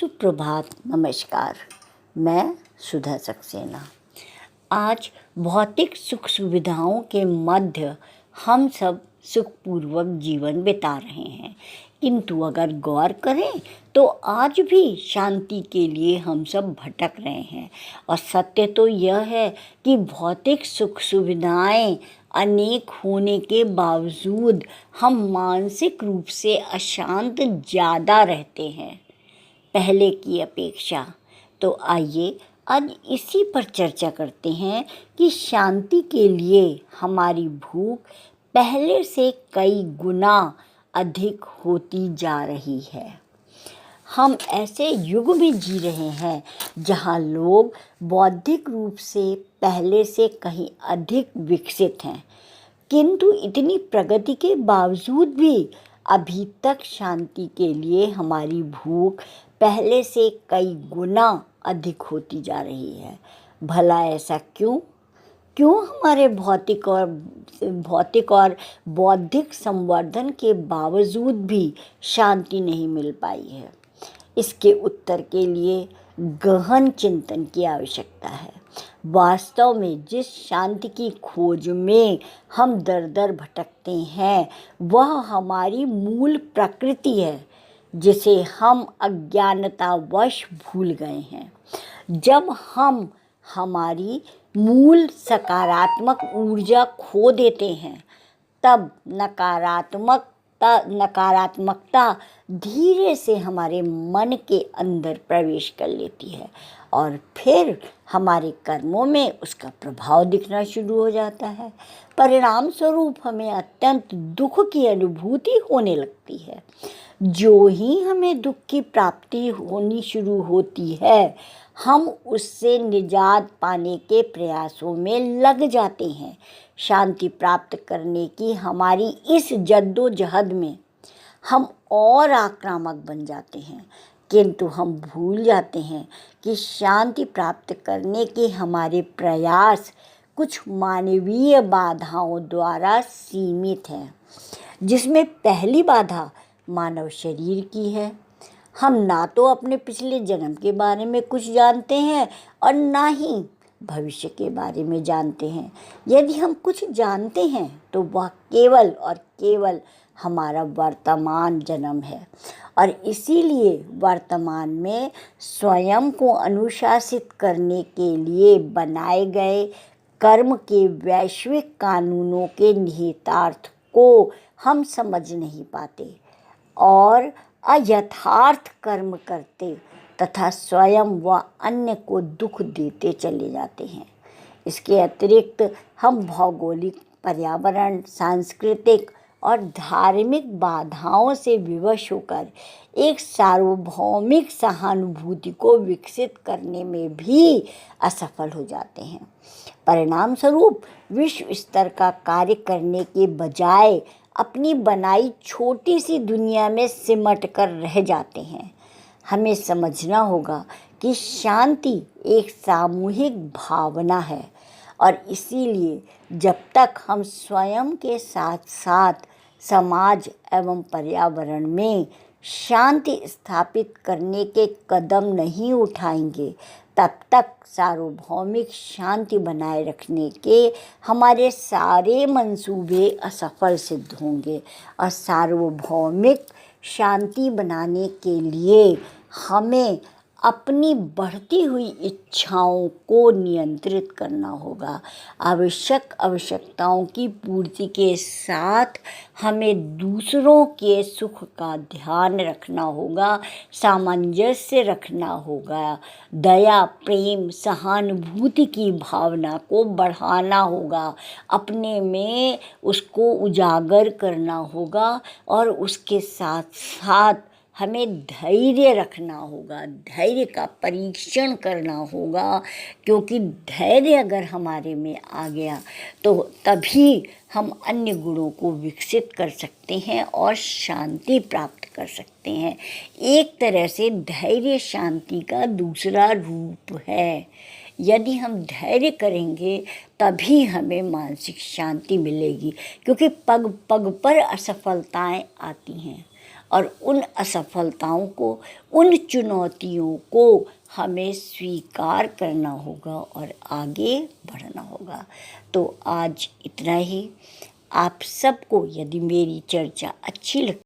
सुप्रभात, नमस्कार। मैं सुधा सक्सेना। आज भौतिक सुख सुविधाओं के मध्य हम सब सुखपूर्वक जीवन बिता रहे हैं, किंतु अगर गौर करें तो आज भी शांति के लिए हम सब भटक रहे हैं। और सत्य तो यह है कि भौतिक सुख सुविधाएं अनेक होने के बावजूद हम मानसिक रूप से अशांत ज़्यादा रहते हैं पहले की अपेक्षा। तो आइए आज इसी पर चर्चा करते हैं कि शांति के लिए हमारी भूख पहले से कई गुना अधिक होती जा रही है। हम ऐसे युग में जी रहे हैं जहां लोग बौद्धिक रूप से पहले से कहीं अधिक विकसित हैं, किंतु इतनी प्रगति के बावजूद भी अभी तक शांति के लिए हमारी भूख पहले से कई गुना अधिक होती जा रही है। भला ऐसा क्यों हमारे भौतिक और बौद्धिक संवर्धन के बावजूद भी शांति नहीं मिल पाई है? इसके उत्तर के लिए गहन चिंतन की आवश्यकता है। वास्तव में जिस शांति की खोज में हम दर दर भटकते हैं वह हमारी मूल प्रकृति है, जिसे हम अज्ञानतावश भूल गए हैं। जब हम हमारी मूल सकारात्मक ऊर्जा खो देते हैं तब नकारात्मकता धीरे से हमारे मन के अंदर प्रवेश कर लेती है और फिर हमारे कर्मों में उसका प्रभाव दिखना शुरू हो जाता है। परिणाम स्वरूप हमें अत्यंत दुख की अनुभूति होने लगती है। जो ही हमें दुख की प्राप्ति होनी शुरू होती है, हम उससे निजात पाने के प्रयासों में लग जाते हैं। शांति प्राप्त करने की हमारी इस जद्दोजहद में हम और आक्रामक बन जाते हैं, किंतु हम भूल जाते हैं कि शांति प्राप्त करने के हमारे प्रयास कुछ मानवीय बाधाओं द्वारा सीमित हैं, जिसमें पहली बाधा मानव शरीर की है। हम ना तो अपने पिछले जन्म के बारे में कुछ जानते हैं और ना ही भविष्य के बारे में जानते हैं। यदि हम कुछ जानते हैं तो वह केवल और केवल हमारा वर्तमान जन्म है, और इसीलिए वर्तमान में स्वयं को अनुशासित करने के लिए बनाए गए कर्म के वैश्विक कानूनों के निहितार्थ को हम समझ नहीं पाते और अयथार्थ कर्म करते तथा स्वयं व अन्य को दुख देते चले जाते हैं। इसके अतिरिक्त हम भौगोलिक, पर्यावरण, सांस्कृतिक और धार्मिक बाधाओं से विवश होकर एक सार्वभौमिक सहानुभूति को विकसित करने में भी असफल हो जाते हैं। परिणाम स्वरूप विश्व स्तर का कार्य करने के बजाय अपनी बनाई छोटी सी दुनिया में सिमट कर रह जाते हैं। हमें समझना होगा कि शांति एक सामूहिक भावना है, और इसीलिए जब तक हम स्वयं के साथ साथ समाज एवं पर्यावरण में शांति स्थापित करने के कदम नहीं उठाएंगे, तब तक सार्वभौमिक शांति बनाए रखने के हमारे सारे मंसूबे असफल सिद्ध होंगे। और सार्वभौमिक शांति बनाने के लिए हमें अपनी बढ़ती हुई इच्छाओं को नियंत्रित करना होगा। आवश्यकताओं की पूर्ति के साथ हमें दूसरों के सुख का ध्यान रखना होगा, सामंजस्य रखना होगा, दया, प्रेम, सहानुभूति की भावना को बढ़ाना होगा, अपने में उसको उजागर करना होगा, और उसके साथ साथ हमें धैर्य रखना होगा, धैर्य का परीक्षण करना होगा, क्योंकि धैर्य अगर हमारे में आ गया तो तभी हम अन्य गुणों को विकसित कर सकते हैं और शांति प्राप्त कर सकते हैं। एक तरह से धैर्य शांति का दूसरा रूप है। यदि हम धैर्य करेंगे तभी हमें मानसिक शांति मिलेगी, क्योंकि पग पग पर असफलताएं आती हैं और उन असफलताओं को, उन चुनौतियों को हमें स्वीकार करना होगा और आगे बढ़ना होगा। तो आज इतना ही। आप सबको यदि मेरी चर्चा अच्छी लगती